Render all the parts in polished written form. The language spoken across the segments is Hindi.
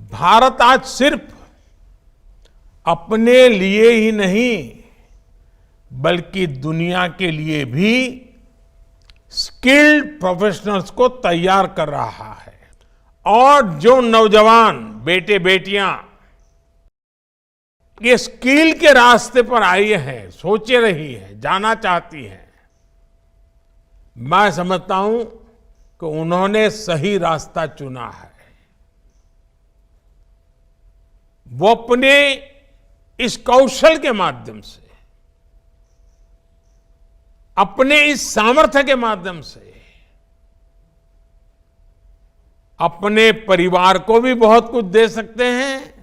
भारत आज सिर्फ अपने लिए ही नहीं बल्कि दुनिया के लिए भी स्किल्ड प्रोफेशनल्स को तैयार कर रहा है। और जो नौजवान बेटे बेटियां ये स्किल के रास्ते पर आई हैं, सोचे रही है, जाना चाहती हैं, मैं समझता हूं कि उन्होंने सही रास्ता चुना है। वो अपने इस कौशल के माध्यम से, अपने इस सामर्थ्य के माध्यम से अपने परिवार को भी बहुत कुछ दे सकते हैं,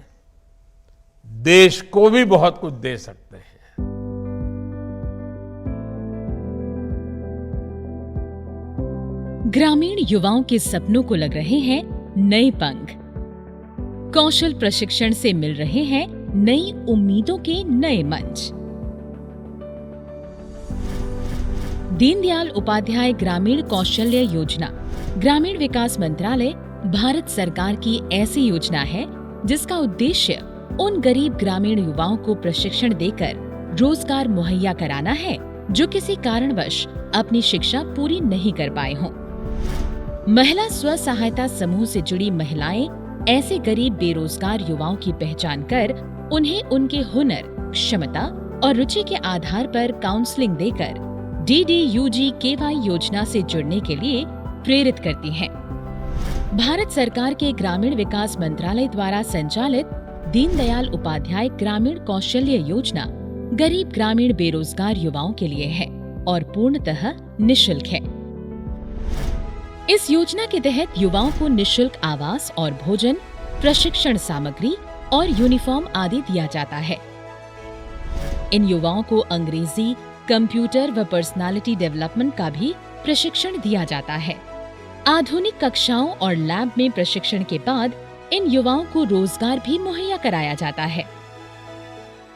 देश को भी बहुत कुछ दे सकते हैं। ग्रामीण युवाओं के सपनों को लग रहे हैं नए पंख। कौशल प्रशिक्षण से मिल रहे हैं नई उम्मीदों के नए मंच। दीनदयाल उपाध्याय ग्रामीण कौशल्य योजना ग्रामीण विकास मंत्रालय भारत सरकार की ऐसी योजना है जिसका उद्देश्य उन गरीब ग्रामीण युवाओं को प्रशिक्षण देकर रोजगार मुहैया कराना है जो किसी कारणवश अपनी शिक्षा पूरी नहीं कर पाए हों। महिला स्व सहायता समूह से जुड़ी महिलाएं ऐसे गरीब बेरोजगार युवाओं की पहचान कर उन्हें उनके हुनर, क्षमता और रुचि के आधार पर काउंसलिंग देकर DDUGKY योजना से जुड़ने के लिए प्रेरित करती हैं। भारत सरकार के ग्रामीण विकास मंत्रालय द्वारा संचालित दीनदयाल उपाध्याय ग्रामीण कौशल्य योजना गरीब ग्रामीण बेरोजगार युवाओं के लिए है और पूर्णतः निःशुल्क है। इस योजना के तहत युवाओं को निःशुल्क आवास और भोजन, प्रशिक्षण सामग्री और यूनिफॉर्म आदि दिया जाता है। इन युवाओं को अंग्रेजी, कंप्यूटर व पर्सनालिटी डेवलपमेंट का भी प्रशिक्षण दिया जाता है। आधुनिक कक्षाओं और लैब में प्रशिक्षण के बाद इन युवाओं को रोजगार भी मुहैया कराया जाता है।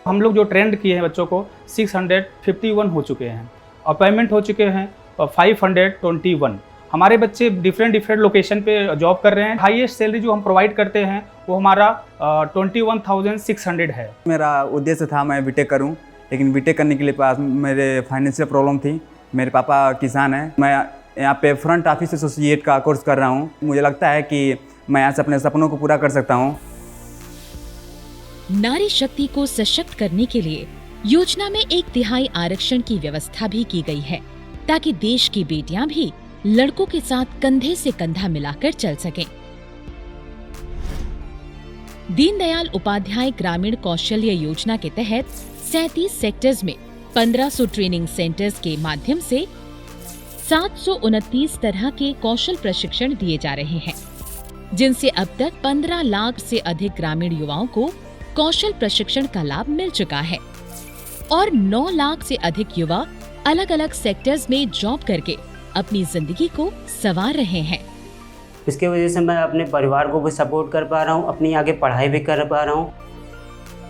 हम लोग जो ट्रेंड किए हैं बच्चों को 651 हो चुके हैं, अपॉइंटमेंट हो चुके हैं 521। हमारे बच्चे डिफरेंट लोकेशन पे जॉब कर रहे हैं। हाईएस्ट सैलरी जो हम प्रोवाइड करते हैं वो हमारा 21,600 है। मेरा उद्देश्य था मैं बीटेक करूं, लेकिन बीटेक करने के लिए पास मेरे फाइनेंशियल प्रॉब्लम थी। मेरे पापा किसान हैं। मैं यहाँ पे फ्रंट ऑफिस एसोसिएट का कोर्स कर रहा हूँ। मुझे लगता है कि मैं यहाँ से अपने सपनों को पूरा कर सकता हूँ। नारी शक्ति को सशक्त करने के लिए योजना में 1/3 आरक्षण की व्यवस्था भी की गई है ताकि देश की बेटियां भी लड़कों के साथ कंधे से कंधा मिलाकर चल सकें। दीनदयाल उपाध्याय ग्रामीण कौशल्य योजना के तहत 37 सेक्टर्स में 1500 ट्रेनिंग सेंटर्स के माध्यम से 729 तरह के कौशल प्रशिक्षण दिए जा रहे हैं, जिनसे अब तक 15 लाख से अधिक ग्रामीण युवाओं को कौशल प्रशिक्षण का लाभ मिल चुका है और 9 लाख से अधिक युवा अलग अलग सेक्टर्स में जॉब करके अपनी जिंदगी को संवार रहे हैं। इसके वजह से मैं अपने परिवार को भी सपोर्ट कर पा रहा हूँ, अपनी आगे पढ़ाई भी कर पा रहा हूँ।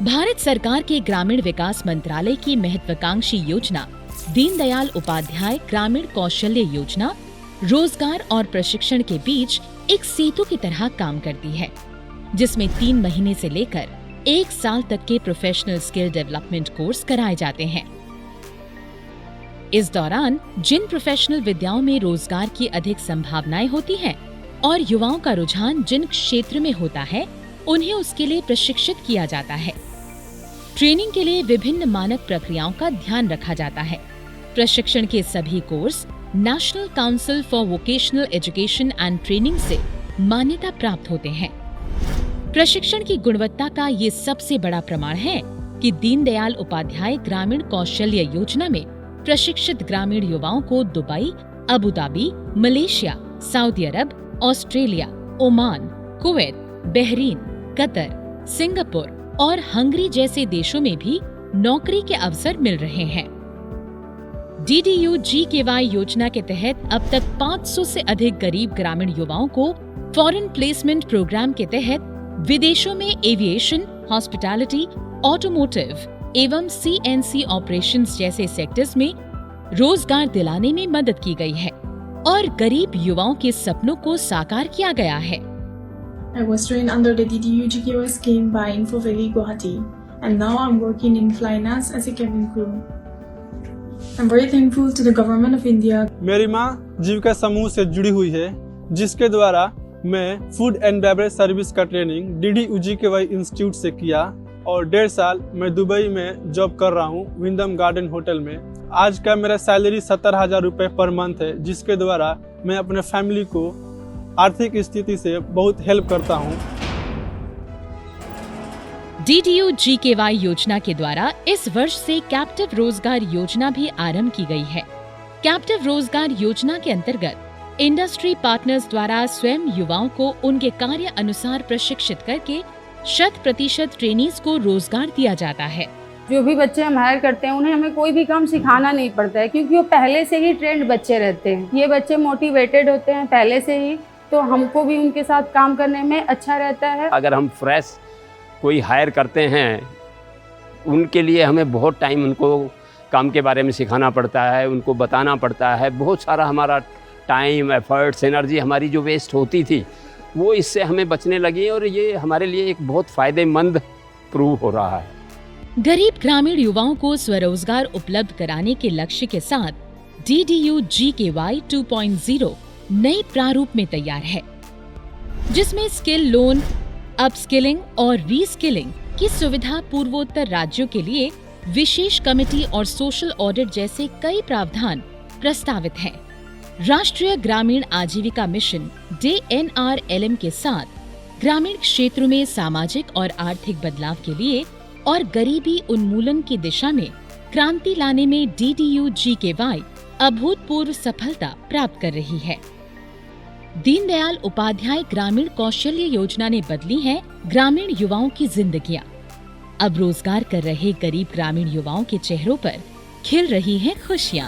भारत सरकार के ग्रामीण विकास मंत्रालय की महत्वाकांक्षी योजना दीनदयाल उपाध्याय ग्रामीण कौशल्य योजना रोजगार और प्रशिक्षण के बीच एक सेतु की तरह काम करती है, जिसमें 3 महीने से लेकर 1 साल तक के प्रोफेशनल स्किल डेवलपमेंट कोर्स कराए जाते हैं। इस दौरान जिन प्रोफेशनल विद्याओं में रोजगार की अधिक संभावनाएं होती हैं और युवाओं का रुझान जिन क्षेत्र में होता है, उन्हें उसके लिए प्रशिक्षित किया जाता है। ट्रेनिंग के लिए विभिन्न मानक प्रक्रियाओं का ध्यान रखा जाता है। प्रशिक्षण के सभी course national council for vocational education and training से मान्यता प्राप्त होते हैं। प्रशिक्षण की गुणवत्ता का ये सबसे बड़ा प्रमाण है कि दीनदयाल उपाध्याय ग्रामीण कौशल्य योजना में प्रशिक्षित ग्रामीण युवाओं को दुबई, अबू धाबी, मलेशिया, सऊदी अरब, Australia, Oman, Kuwait, Bahrain, Qatar, Singapore और हंगरी जैसे देशों में भी नौकरी के अवसर मिल रहे हैं। DDUGKY योजना के तहत अब तक 500 से अधिक गरीब ग्रामीण युवाओं को फॉरेन प्लेसमेंट प्रोग्राम के तहत विदेशों में एविएशन, हॉस्पिटैलिटी, ऑटोमोटिव एवं CNC ऑपरेशंस जैसे सेक्टर्स में रोजगार दिलाने में मदद की गई है और गरीब युवाओं के सपनों को साकार किया गया है। I was trained under the DDU GKY scheme by Info Valley Guwahati, and now I'm working in Flynas as a cabin crew. I'm very thankful to the government of India. मेरी माँ जीविका समूह से जुड़ी हुई है, जिसके द्वारा मैं फूड एंड बेवरेज सर्विस का ट्रेनिंग DDU GKY इंस्टीट्यूट से किया और 1.5 साल मैं दुबई में जॉब कर रहा हूँ विंडम गार्डन होटल में। आज का मेरा सैलरी 70,000 रुपये पर मंथ है, जिसके द्वारा मैं अपने फैमिली को आर्थिक स्थिति से बहुत हेल्प करता हूँ। DDU GKY योजना के द्वारा इस वर्ष से कैप्टिव रोजगार योजना भी आरंभ की गई है। कैप्टिव रोजगार योजना के अंतर्गत इंडस्ट्री पार्टनर्स द्वारा स्वयं युवाओं को उनके कार्य अनुसार प्रशिक्षित करके 100% ट्रेनीज को रोजगार दिया जाता है। जो भी बच्चे हम हायर करते हैं उन्हें हमें कोई भी काम सिखाना नहीं पड़ता है, क्योंकि वो पहले से ही ट्रेंड बच्चे रहते हैं। ये बच्चे मोटिवेटेड होते हैं पहले से ही, तो हमको भी उनके साथ काम करने में अच्छा रहता है। अगर हम फ्रेश कोई हायर करते हैं, उनके लिए हमें बहुत टाइम उनको काम के बारे में सिखाना पड़ता है, उनको बताना पड़ता है। बहुत सारा हमारा टाइम, एफर्ट्स, एनर्जी हमारी जो वेस्ट होती थी वो इससे हमें बचने लगी और ये हमारे लिए एक बहुत फ़ायदेमंद प्रूव हो रहा है। गरीब ग्रामीण युवाओं को स्वरोजगार उपलब्ध कराने के लक्ष्य के साथ DDU GKY 2.0 नए प्रारूप में तैयार है, जिसमें स्किल लोन, अपस्किलिंग और रीस्किलिंग की सुविधा पूर्वोत्तर राज्यों के लिए विशेष कमेटी और सोशल ऑडिट जैसे कई प्रावधान प्रस्तावित हैं। राष्ट्रीय ग्रामीण आजीविका मिशन DNRLM के साथ ग्रामीण क्षेत्रों में सामाजिक और आर्थिक बदलाव के लिए और गरीबी उन्मूलन की दिशा में क्रांति लाने में DDU GKY अभूतपूर्व सफलता प्राप्त कर रही है। दीनदयाल उपाध्याय ग्रामीण कौशल्य योजना ने बदली है ग्रामीण युवाओं की जिंदगियां। अब रोजगार कर रहे गरीब ग्रामीण युवाओं के चेहरों पर खिल रही हैं खुशियां।